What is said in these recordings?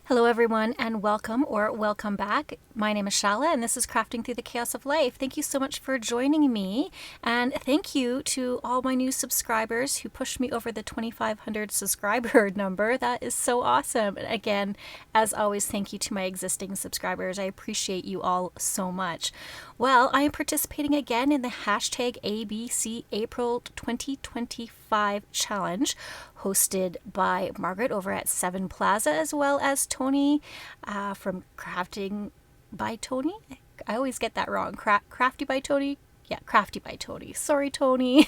Hello everyone and welcome or welcome back. My name is Chala and this is Crafting Through the Chaos of Life. Thank you so much for joining me, and thank you to all my new subscribers who pushed me over the 2,500 subscriber number. That is so awesome. And again, as always, thank you to my existing subscribers. I appreciate you all so much. Well, I am participating again in the hashtag ABC April 2025 challenge, hosted by Margaret over at Seven Plaza, as well as Tony from Crafting by Tony. I always get that wrong. Crafty by Tony? Yeah, Crafty by Tony. Sorry, Tony.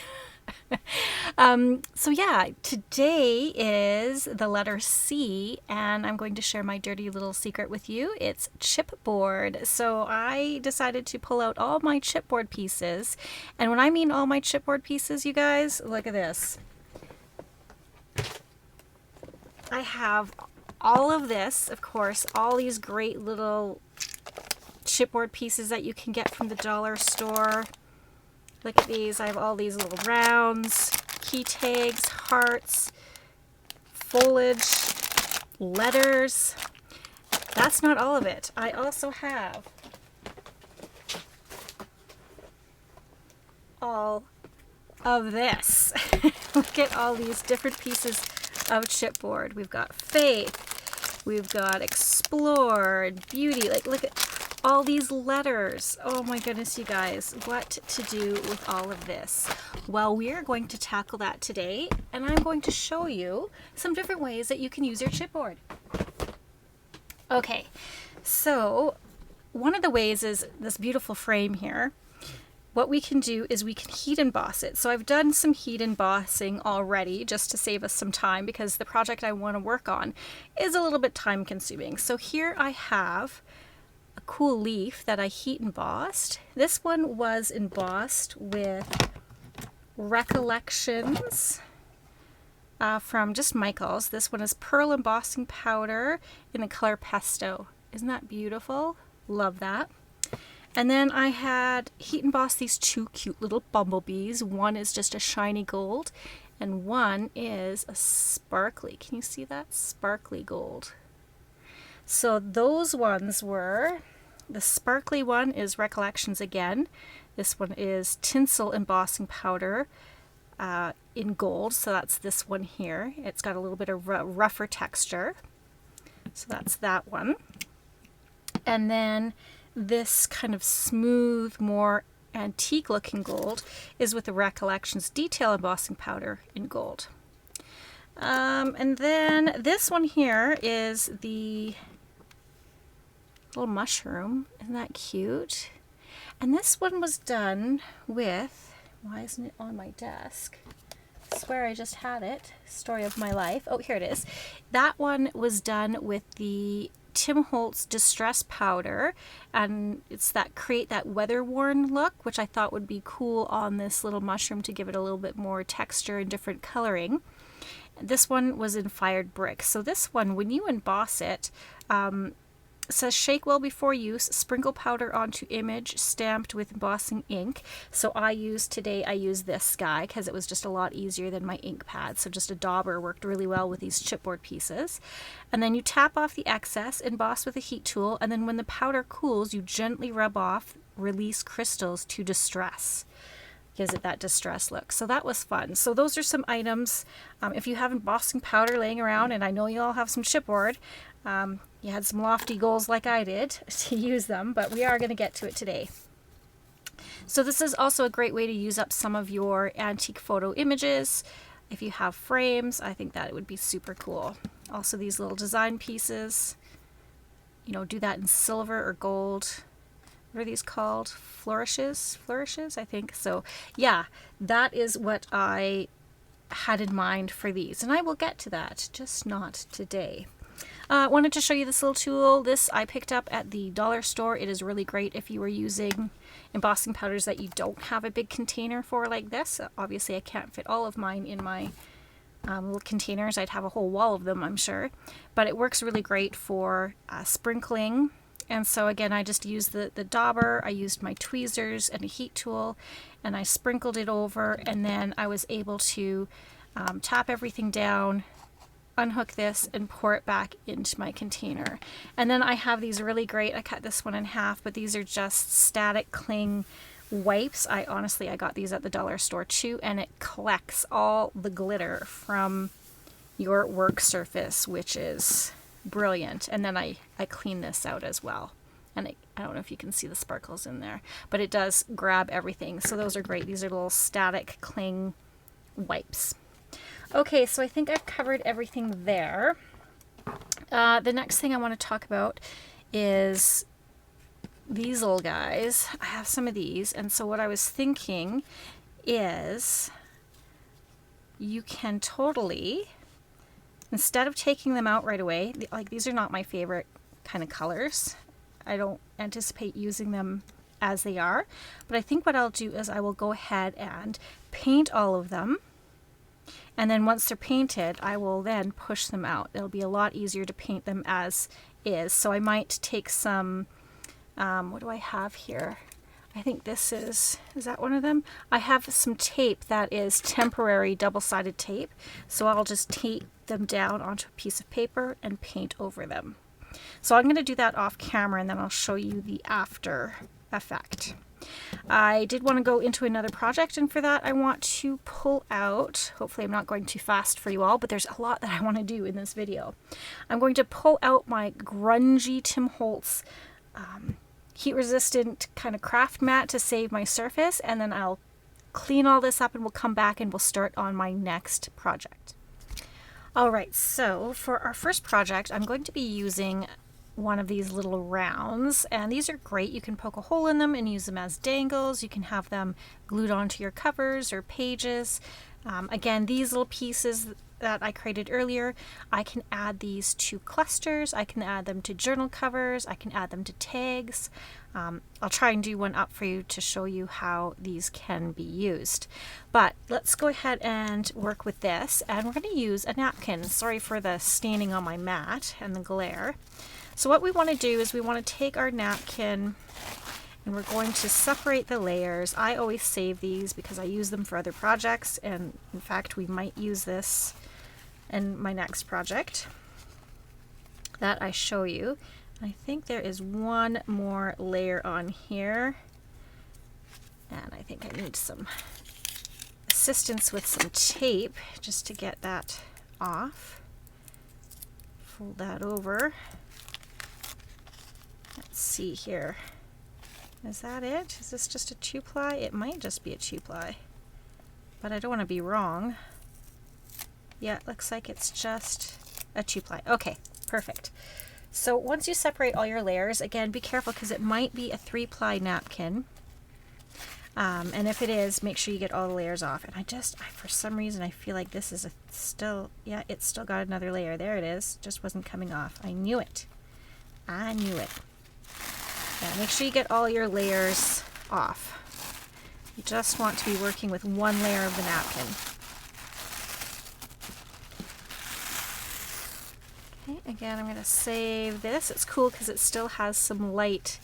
So yeah, today is the letter C, and I'm going to share my dirty little secret with you. It's chipboard. So I decided to pull out all my chipboard pieces, and when I mean all my chipboard pieces, you guys, look at this. I have all of this, of course, all these great little chipboard pieces that you can get from the dollar store. Look at these. I have all these little rounds, key tags, hearts, foliage, letters. That's not all of it. I also have all of this. Look at all these different pieces of chipboard. We've got faith, we've got explore, beauty. Like, look at all these letters. Oh my goodness, you guys, what to do with all of this? Well, we are going to tackle that today, and I'm going to show you some different ways that you can use your chipboard. Okay, so one of the ways is this beautiful frame here. What we can do is we can heat emboss it. So I've done some heat embossing already just to save us some time, because the project I want to work on is a little bit time consuming. So here I have a cool leaf that I heat embossed. This one was embossed with Recollections from just Michael's. This one is pearl embossing powder in the color pesto. Isn't that beautiful? Love that. And then I had heat embossed these two cute little bumblebees. One is just a shiny gold, and one is a sparkly. Can you see that? Sparkly gold. So those ones were, the sparkly one is Recollections again. This one is tinsel embossing powder in gold. So that's this one here. It's got a little bit of rougher texture. So that's that one. And then this kind of smooth, more antique looking gold is with the Recollections detail embossing powder in gold. And then this one here is the little mushroom. Isn't that cute? And this one was done with, why isn't it on my desk? I swear I just had it. Story of my life. Oh, here it is. That one was done with the Tim Holtz Distress Powder, and it's that create that weather-worn look, which I thought would be cool on this little mushroom to give it a little bit more texture and different coloring. This one was in Fired Brick. So this one, when you emboss it, it says shake well before use, sprinkle powder onto image, stamped with embossing ink. So I used this guy because it was just a lot easier than my ink pad. So just a dauber worked really well with these chipboard pieces. And then you tap off the excess, emboss with a heat tool, and then when the powder cools, you gently rub off, release crystals to distress. Gives it that distress look. So that was fun. So those are some items. If you have embossing powder laying around, and I know you all have some chipboard, you had some lofty goals like I did to use them, but we are going to get to it today. So this is also a great way to use up some of your antique photo images. If you have frames, I think that it would be super cool. Also these little design pieces, you know, do that in silver or gold. What are these called? Flourishes, I think. So yeah, that is what I had in mind for these, and I will get to that, just not today. Wanted to show you this little tool. This I picked up at the dollar store. It is really great if you are using embossing powders that you don't have a big container for like this. Obviously I can't fit all of mine in my little containers. I'd have a whole wall of them, I'm sure. But it works really great for sprinkling. And so again, I just used the dauber, I used my tweezers and a heat tool, and I sprinkled it over, and then I was able to tap everything down unhook this and pour it back into my container. And then I have these really great, I cut this one in half, but these are just static cling wipes. I got these at the dollar store too, and it collects all the glitter from your work surface, which is brilliant. And then I clean this out as well. And I don't know if you can see the sparkles in there, but it does grab everything. So those are great. These are little static cling wipes. Okay, so I think I've covered everything there. The next thing I want to talk about is these little guys. I have some of these, and so what I was thinking is you can totally, instead of taking them out right away, like these are not my favorite kind of colors. I don't anticipate using them as they are, but I think what I'll do is I will go ahead and paint all of them. And then once they're painted, I will then push them out. It'll be a lot easier to paint them as is. So I might take some, what do I have here? I think this is that one of them? I have some tape that is temporary double-sided tape. So I'll just tape them down onto a piece of paper and paint over them. So I'm going to do that off camera, and then I'll show you the after effect. I did want to go into another project, and for that I want to pull out, hopefully I'm not going too fast for you all, but there's a lot that I want to do in this video. I'm going to pull out my grungy Tim Holtz heat resistant kind of craft mat to save my surface, and then I'll clean all this up and we'll come back and we'll start on my next project. Alright, so for our first project I'm going to be using one of these little rounds, and these are great. You can poke a hole in them and use them as dangles. You can have them glued onto your covers or pages. Again, these little pieces that I created earlier, I can add these to clusters, I can add them to journal covers, I can add them to tags. I'll try and do one up for you to show you how these can be used. But let's go ahead and work with this, and we're going to use a napkin. Sorry for the standing on my mat and the glare. So what we want to do is we want to take our napkin and we're going to separate the layers. I always save these because I use them for other projects, and in fact we might use this in my next project that I show you. I think there is one more layer on here, and I think I need some assistance with some tape just to get that off. Fold that over. Let's see here. Is that it? Is this just a 2-ply? It might just be a 2-ply, but I don't want to be wrong. Yeah, it looks like it's just a 2-ply. Okay, perfect. So once you separate all your layers, again, be careful because it might be a 3-ply napkin. And if it is, make sure you get all the layers off. And for some reason, I feel like this is yeah, it's still got another layer. There it is. Just wasn't coming off. I knew it. I knew it. Yeah, make sure you get all your layers off. You just want to be working with one layer of the napkin. Okay, again, I'm going to save this. It's cool because it still has some light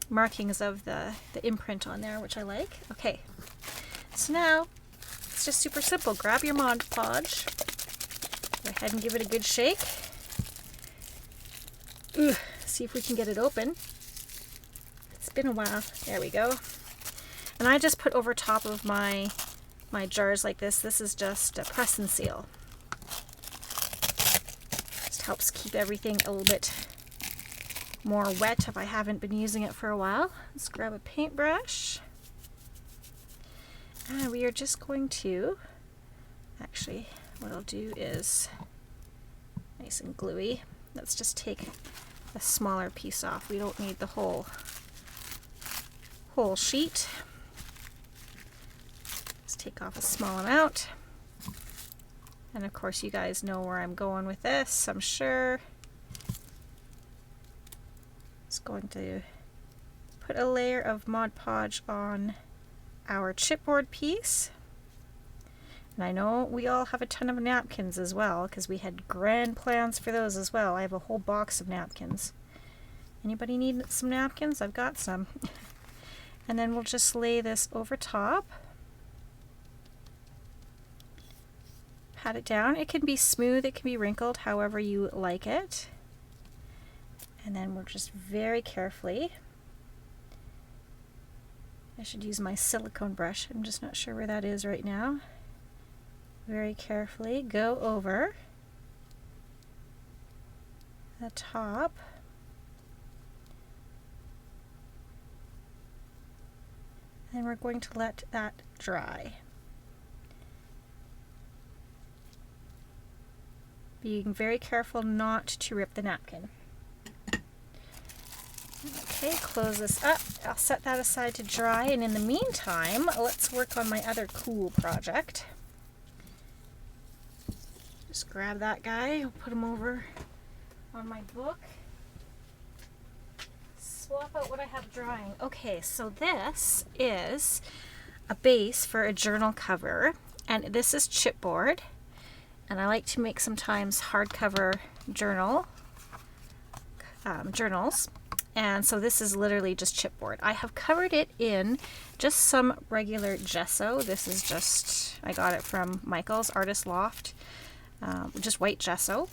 markings of the imprint on there, which I like. Okay, so now it's just super simple. Grab your Mod Podge, go ahead and give it a good shake. Ugh. See if we can get it open. It's been a while. There we go. And I just put over top of my jars like this. This is just a press and seal. Just helps keep everything a little bit more wet if I haven't been using it for a while. Let's grab a paintbrush. And we are just going to, actually, what I'll do is nice and gluey. Let's just take a smaller piece off. We don't need the whole sheet. Let's take off a small amount. And of course you guys know where I'm going with this, I'm sure. Just going to put a layer of Mod Podge on our chipboard piece. And I know we all have a ton of napkins as well, because we had grand plans for those as well. I have a whole box of napkins. Anybody need some napkins? I've got some. And then we'll just lay this over top. pat it down. It can be smooth, it can be wrinkled, however you like it. And then we're just very carefully, I should use my silicone brush, I'm just not sure where that is right now. Very carefully go over the top. And we're going to let that dry. Being very careful not to rip the napkin. Okay, close this up. I'll set that aside to dry, and in the meantime, let's work on my other cool project. Just grab that guy, I'll put him over on my book. Swap out what I have drying. Okay, so this is a base for a journal cover, and this is chipboard, and I like to make sometimes hardcover journals, and so this is literally just chipboard. I have covered it in just some regular gesso. This is just, I got it from Michael's Artist Loft, just white gesso.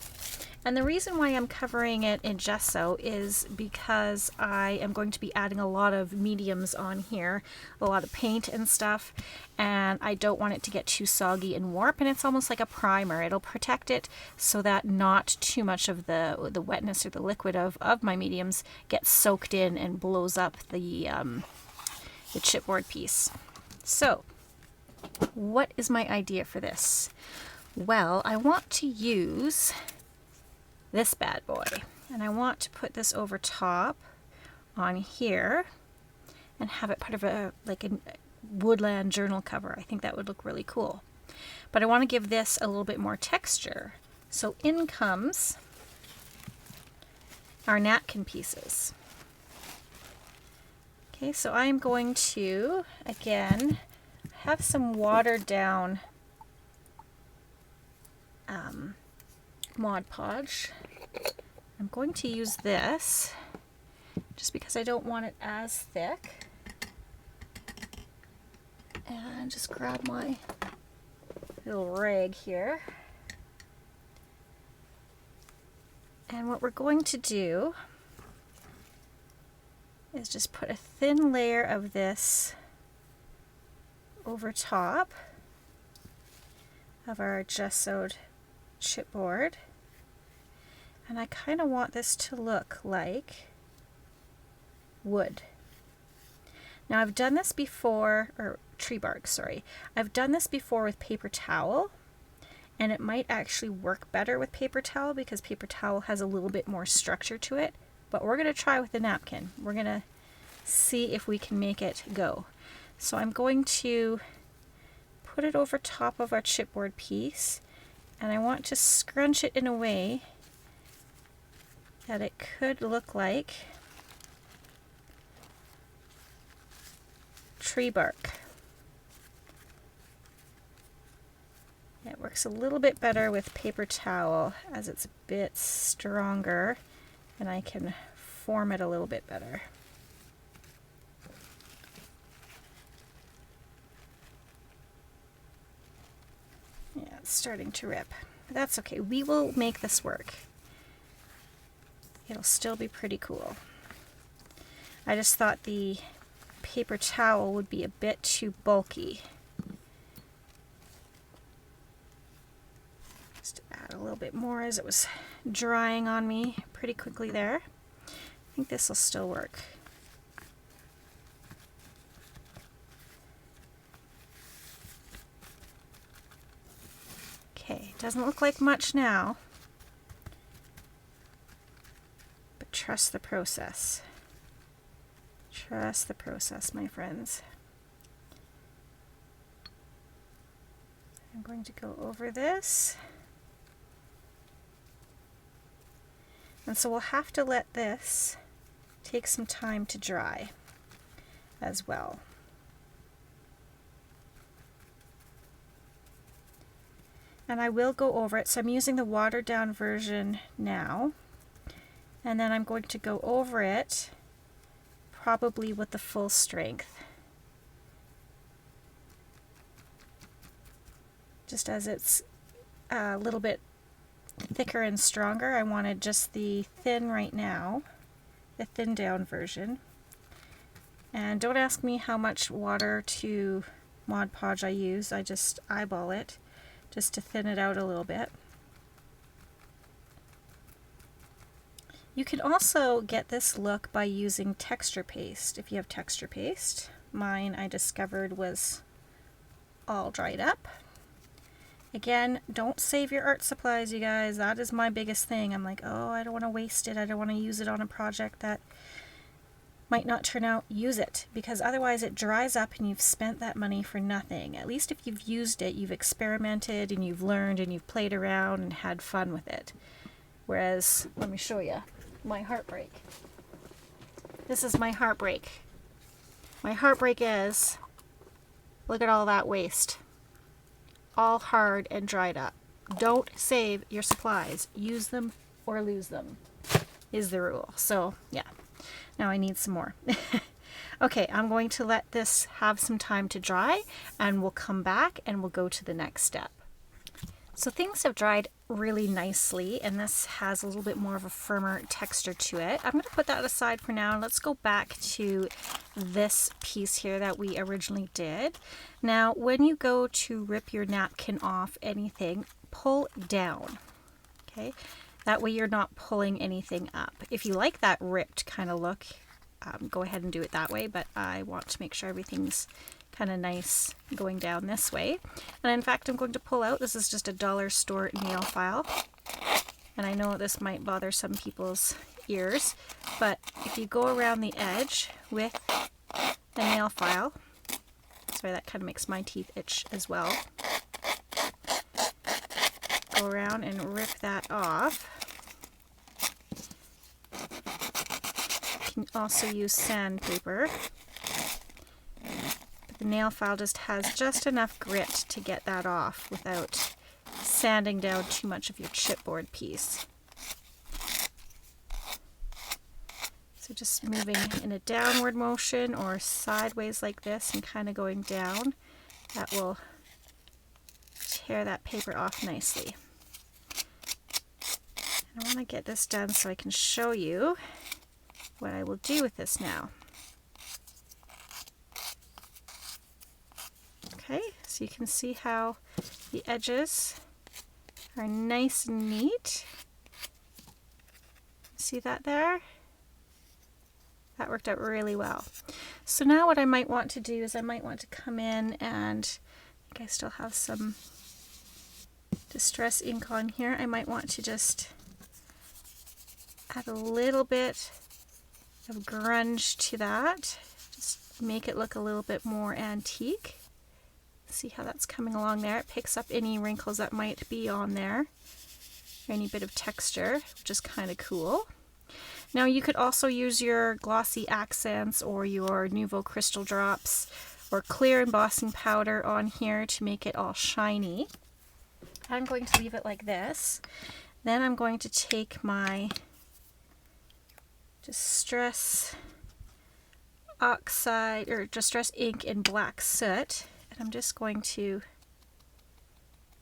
And the reason why I'm covering it in gesso is because I am going to be adding a lot of mediums on here, a lot of paint and stuff, and I don't want it to get too soggy and warp, and it's almost like a primer. It'll protect it so that not too much of the wetness or the liquid of my mediums gets soaked in and blows up the chipboard piece. So, what is my idea for this? Well, I want to use this bad boy, and I want to put this over top on here and have it part of a woodland journal cover. I think that would look really cool, but I want to give this a little bit more texture. So in comes our napkin pieces. Okay, so I'm going to again have some watered down Mod Podge. I'm going to use this just because I don't want it as thick. And just grab my little rag here. And what we're going to do is just put a thin layer of this over top of our gessoed chipboard. And I kind of want this to look like wood. Now I've done this before, or tree bark, sorry. I've done this before with paper towel, and it might actually work better with paper towel because paper towel has a little bit more structure to it, but we're going to try with the napkin. We're going to see if we can make it go. So I'm going to put it over top of our chipboard piece, and I want to scrunch it in a way that it could look like tree bark. It works a little bit better with paper towel as it's a bit stronger and I can form it a little bit better. Yeah, it's starting to rip, but that's okay. We will make this work. It'll still be pretty cool. I just thought the paper towel would be a bit too bulky. Just add a little bit more as it was drying on me pretty quickly there. I think this will still work. Okay, doesn't look like much now. Trust the process. Trust the process, my friends. I'm going to go over this. And so we'll have to let this take some time to dry as well. And I will go over it. So I'm using the watered down version now. And then I'm going to go over it probably with the full strength. Just as it's a little bit thicker and stronger. I wanted just the thin right now, the thin down version. And don't ask me how much water to Mod Podge I use. I just eyeball it just to thin it out a little bit. You can also get this look by using texture paste. If you have texture paste, mine I discovered was all dried up. Again, don't save your art supplies, you guys. That is my biggest thing. I'm like, oh, I don't want to waste it. I don't want to use it on a project that might not turn out. Use it, because otherwise it dries up and you've spent that money for nothing. At least if you've used it, you've experimented and you've learned and you've played around and had fun with it. Whereas, let me show you my heartbreak. This is my heartbreak. My heartbreak is, look at all that waste. All hard and dried up. Don't save your supplies. Use them or lose them is the rule. So yeah, now I need some more. Okay, I'm going to let this have some time to dry and we'll come back and we'll go to the next step. So things have dried really nicely and this has a little bit more of a firmer texture to it. I'm going to put that aside for now. Let's go back to this piece here that we originally did. Now when you go to rip your napkin off anything, pull down, okay? That way you're not pulling anything up. If you like that ripped kind of look, go ahead and do it that way, but I want to make sure everything's kind of nice going down this way. And in fact, I'm going to pull out, this is just a dollar store nail file. And I know this might bother some people's ears, but if you go around the edge with a nail file, sorry, that kind of makes my teeth itch as well. Go around and rip that off. You can also use sandpaper. The nail file just has just enough grit to get that off without sanding down too much of your chipboard piece. So just moving in a downward motion or sideways like this and kind of going down, that will tear that paper off nicely. And I want to get this done so I can show you what I will do with this now. Okay, so you can see how the edges are nice and neat. See that there? That worked out really well. So now what I might want to do is I might want to come in and I think I still have some distress ink on here. I might want to just add a little bit of grunge to that. Just make it look a little bit more antique. See how that's coming along there. It picks up any wrinkles that might be on there, any bit of texture, which is kind of cool. Now you could also use your glossy accents or your Nouveau Crystal drops or clear embossing powder on here to make it all shiny. I'm going to leave it like this. Then I'm going to take my Distress Oxide or Distress ink in Black Soot. And I'm just going to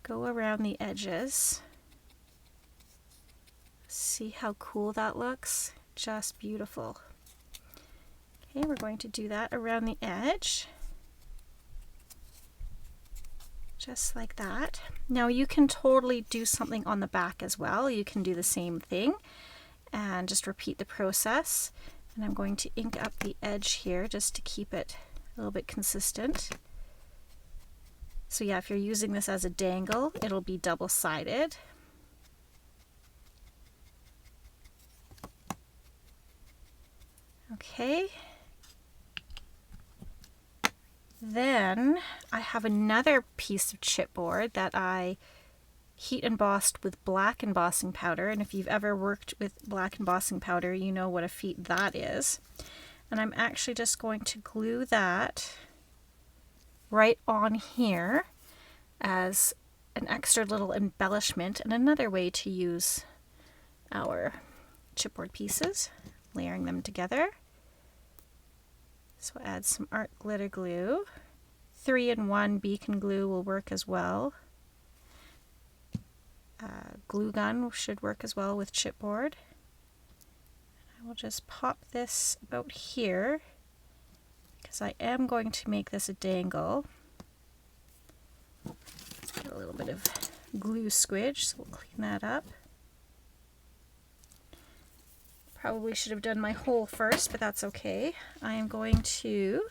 go around the edges. See how cool that looks? Just beautiful. Okay, we're going to do that around the edge. Just like that. Now you can totally do something on the back as well. You can do the same thing and just repeat the process. And I'm going to ink up the edge here just to keep it a little bit consistent. So yeah, if you're using this as a dangle, it'll be double-sided. Okay. Then I have another piece of chipboard that I heat embossed with black embossing powder. And if you've ever worked with black embossing powder, you know what a feat that is. And I'm actually just going to glue that right on here as an extra little embellishment and another way to use our chipboard pieces, layering them together. So add some art glitter glue. 3-in-1 beacon glue will work as well. glue gun should work as well with chipboard. I will just pop this about here because I am going to make this a dangle. Get a little bit of glue squidge, so we'll clean that up. Probably should have done my hole first, but that's okay. I am going to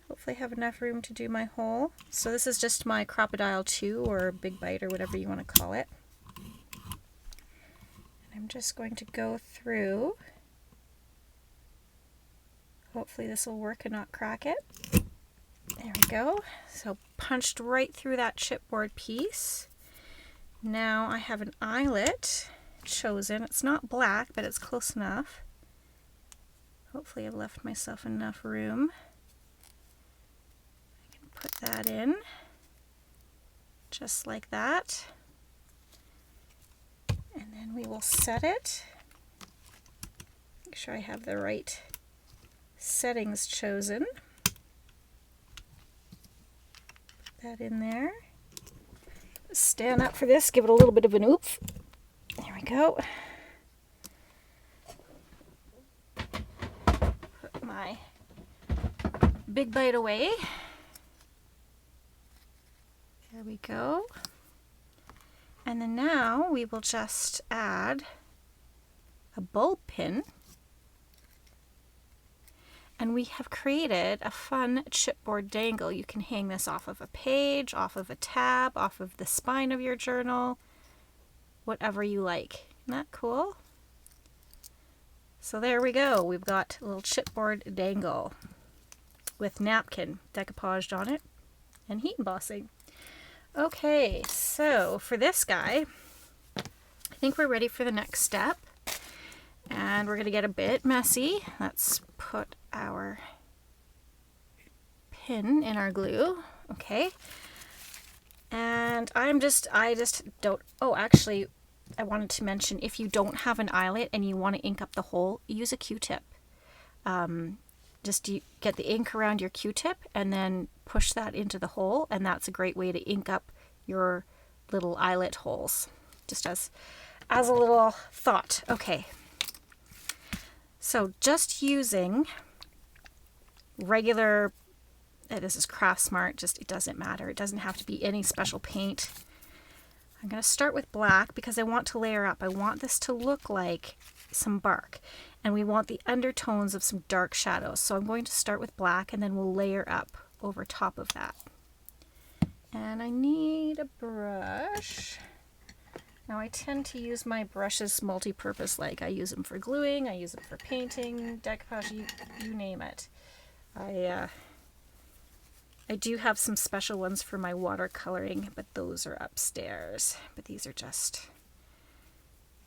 hopefully have enough room to do my hole. So this is just my Crocodile 2 or Big Bite or whatever you want to call it. And I'm just going to go through. Hopefully this will work and not crack it. There we go. So punched right through that chipboard piece. Now I have an eyelet chosen. It's not black, but it's close enough. Hopefully I've left myself enough room. I can put that in just like that. And then we will set it. Make sure I have the right settings chosen. Put that in there. Stand up for this, give it a little bit of an oomph. There we go. Put my Big Bite away. There we go. And then now we will just add a bulb pin. And we have created a fun chipboard dangle. You can hang this off of a page, off of a tab, off of the spine of your journal, whatever you like. Isn't that cool? So there we go. We've got a little chipboard dangle with napkin decoupaged on it and heat embossing. Okay, so for this guy, I think we're ready for the next step. And we're going to get a bit messy. Let's put our pin in our glue. Okay. And I just don't, oh, actually, I wanted to mention, if you don't have an eyelet and you want to ink up the hole, use a Q-tip. Just get the ink around your Q-tip and then push that into the hole, and that's a great way to ink up your little eyelet holes. Just as a little thought. Okay. So just using regular, this is Craft Smart, just it doesn't matter. It doesn't have to be any special paint. I'm going to start with black because I want to layer up. I want this to look like some bark, and we want the undertones of some dark shadows. So I'm going to start with black and then we'll layer up over top of that. And I need a brush. Now I tend to use my brushes multi-purpose, like I use them for gluing, I use them for painting, decoupage, you name it. I do have some special ones for my watercoloring, but those are upstairs. But these are just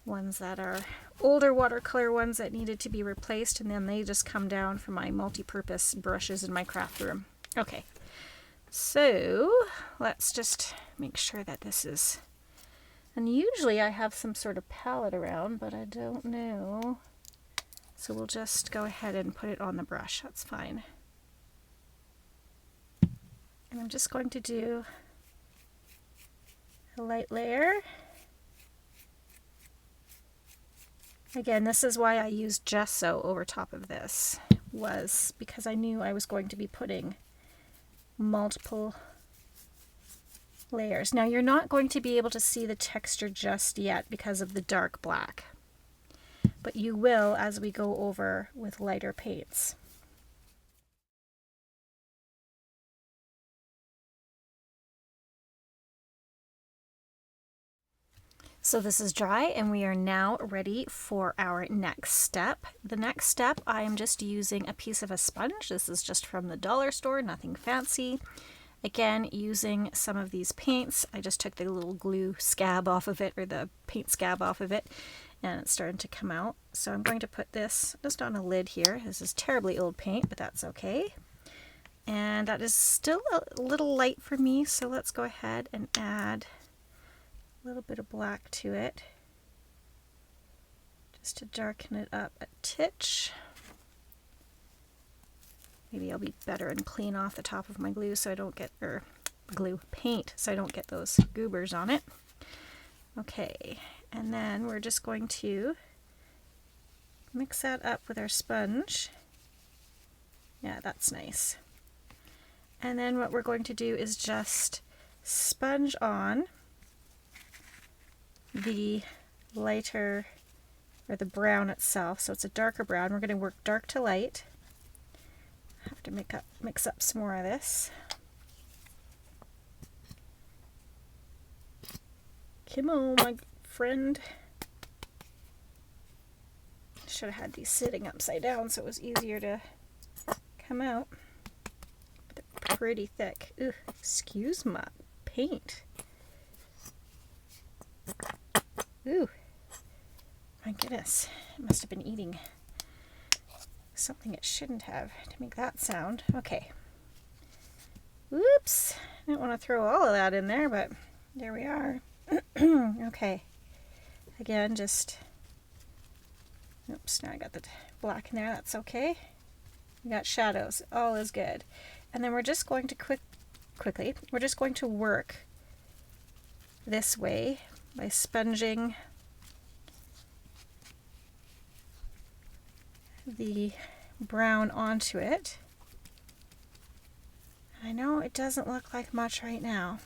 ones that are older watercolor ones that needed to be replaced, and then they just come down from my multi-purpose brushes in my craft room. Okay, so let's just make sure that this is... And usually I have some sort of palette around, but I don't know. So we'll just go ahead and put it on the brush. That's fine. And I'm just going to do a light layer. Again, this is why I used gesso over top of this, was because I knew I was going to be putting multiple layers. Now you're not going to be able to see the texture just yet because of the dark black, but you will as we go over with lighter paints. So this is dry and we are now ready for our next step. The next step, I am just using a piece of a sponge. This is just from the dollar store, nothing fancy. Again, using some of these paints, I just took the little glue scab off of it, or the paint scab off of it, and it's starting to come out. So I'm going to put this just on a lid here. This is terribly old paint, but that's okay. And that is still a little light for me, so let's go ahead and add a little bit of black to it, just to darken it up a titch. Maybe I'll be better and clean off the top of my glue so I don't get, or paint, so I don't get those goobers on it. Okay, and then we're just going to mix that up with our sponge. Yeah, that's nice. And then what we're going to do is just sponge on the lighter, or the brown itself, so it's a darker brown. We're going to work dark to light. I have to mix up some more of this. Come on, my friend. Should have had these sitting upside down so it was easier to come out. But they're pretty thick. Ugh, excuse my paint. Ooh, my goodness, it must have been eating something it shouldn't have to make that sound. Okay. Whoops, I don't want to throw all of that in there, but there we are. Okay, again, just, oops, now I got the black in there, that's okay. We got shadows, all is good. And then we're just going to quickly, we're just going to work this way by sponging the brown onto it. I know it doesn't look like much right now,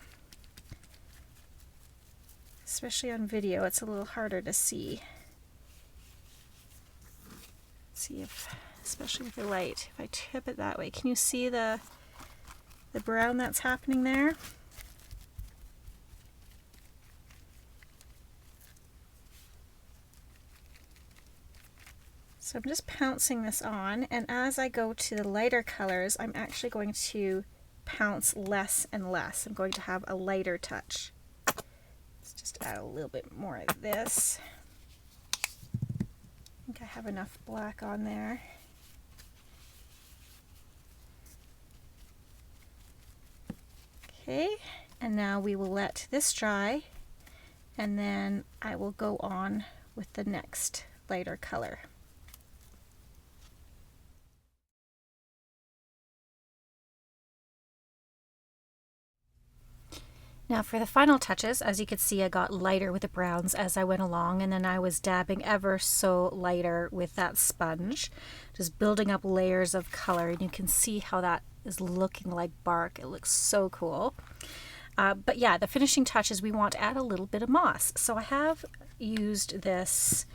especially on video. It's a little harder to see. Let's see if, especially with the light, if I tip it that way, can you see the brown that's happening there? So I'm just pouncing this on, and as I go to the lighter colors, I'm actually going to pounce less and less. I'm going to have a lighter touch. Let's just add a little bit more of this. I think I have enough black on there. Okay, and now we will let this dry, and then I will go on with the next lighter color. Now for the final touches, as you can see, I got lighter with the browns as I went along, and then I was dabbing ever so lighter with that sponge, just building up layers of color, and you can see how that is looking like bark. It looks so cool. But yeah, the finishing touches, we want to add a little bit of moss. So I have used this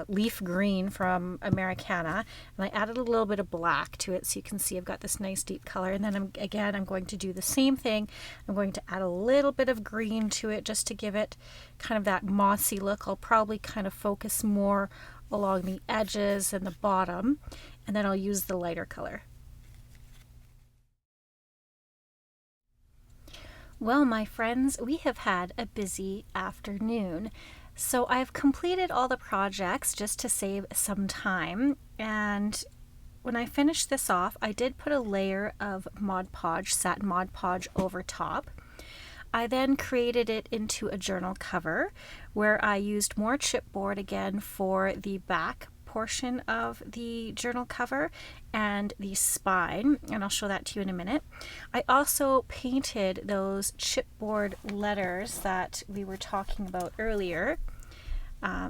leaf green from Americana, and I added a little bit of black to it so you can see I've got this nice deep color. And then I'm going to do the same thing. I'm going to add a little bit of green to it just to give it kind of that mossy look. I'll probably kind of focus more along the edges and the bottom, and then I'll use the lighter color. Well, my friends, we have had a busy afternoon. So I've completed all the projects just to save some time, and when I finished this off, I did put a layer of Mod Podge, satin Mod Podge over top. I then created it into a journal cover where I used more chipboard again for the back portion of the journal cover and the spine, and I'll show that to you in a minute. I also painted those chipboard letters that we were talking about earlier.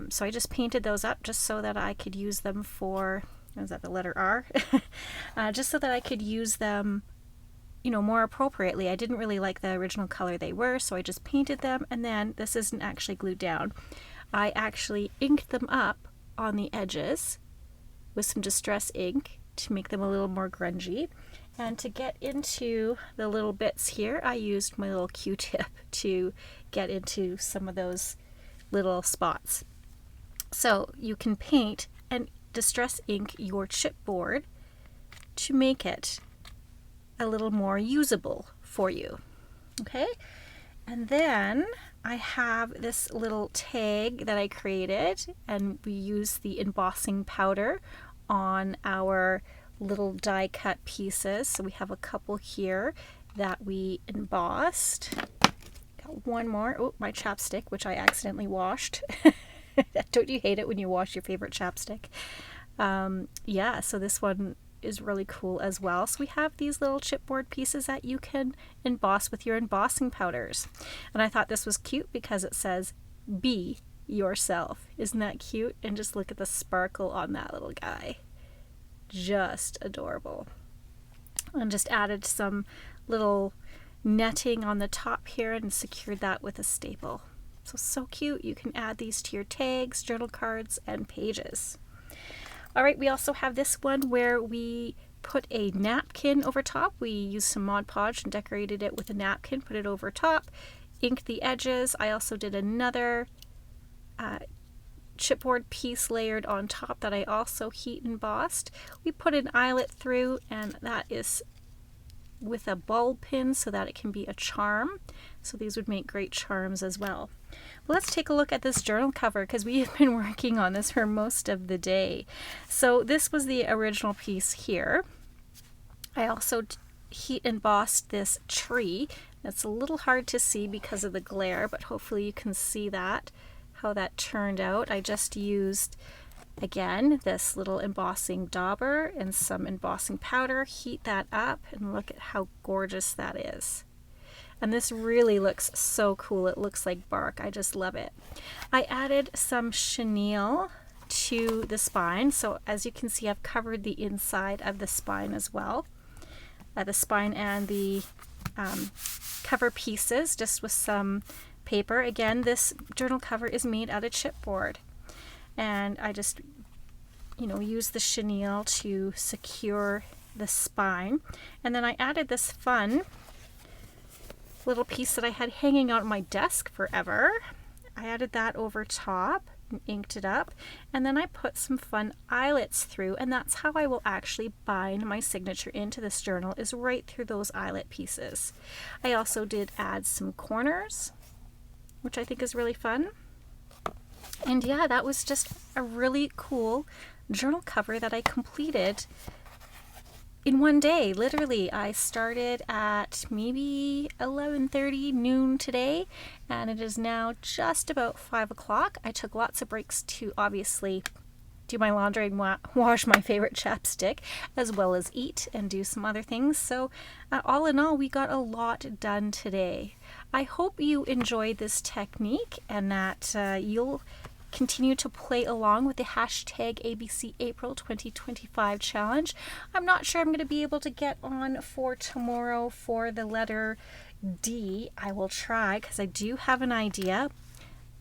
So I just painted those up just so that I could use them for, is that the letter R? Just so that I could use them, you know, more appropriately. I didn't really like the original color they were, so I just painted them, and then this isn't actually glued down. I actually inked them up on the edges with some distress ink to make them a little more grungy. And to get into the little bits here, I used my little Q-tip to get into some of those little spots. So you can paint and distress ink your chipboard to make it a little more usable for you. Okay, and then I have this little tag that I created, and we use the embossing powder on our little die cut pieces. So we have a couple here that we embossed. Got one more. Oh, my chapstick, which I accidentally washed. Don't you hate it when you wash your favorite chapstick? Yeah, so this one is really cool as well. So we have these little chipboard pieces that you can emboss with your embossing powders. And I thought this was cute because it says, "Be yourself." Isn't that cute? And just look at the sparkle on that little guy. Just adorable. And just added some little netting on the top here and secured that with a staple. So cute. You can add these to your tags, journal cards, and pages. All right, we also have this one where we put a napkin over top. We used some Mod Podge and decorated it with a napkin, put it over top, inked the edges. I also did another chipboard piece layered on top that I also heat embossed. We put an eyelet through, and that is with a bulb pin so that it can be a charm. So these would make great charms as well. Well, let's take a look at this journal cover because we have been working on this for most of the day. So this was the original piece here. I also heat embossed this tree. It's a little hard to see because of the glare, but hopefully you can see that, how that turned out. I just used, again, this little embossing dauber and some embossing powder, heat that up, and look at how gorgeous that is. And this really looks so cool. It looks like bark. I just love it. I added some chenille to the spine. So as you can see, I've covered the inside of the spine as well. The spine and the cover pieces just with some paper. Again, this journal cover is made out of chipboard. And I just, use the chenille to secure the spine. And then I added this fun little piece that I had hanging out on my desk forever. I added that over top and inked it up, and then I put some fun eyelets through, and that's how I will actually bind my signature into this journal, is right through those eyelet pieces. I also did add some corners, which I think is really fun. And yeah, that was just a really cool journal cover that I completed in one day. Literally, I started at maybe 11:30 noon today, and it is now just about 5 o'clock. I took lots of breaks to obviously do my laundry and wash my favorite chapstick, as well as eat and do some other things. So all in all, we got a lot done today. I hope you enjoyed this technique and that you'll continue to play along with the hashtag ABC April 2025 challenge. I'm not sure I'm going to be able to get on for tomorrow for the letter D. I will try because I do have an idea,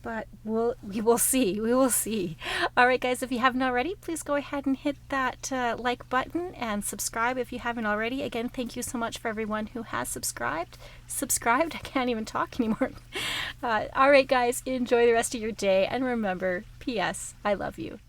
but we will see. We will see. All right, guys, if you haven't already, please go ahead and hit that like button and subscribe if you haven't already. Again, thank you so much for everyone who has subscribed. I can't even talk anymore. All right, guys, enjoy the rest of your day. And remember, P.S. I love you.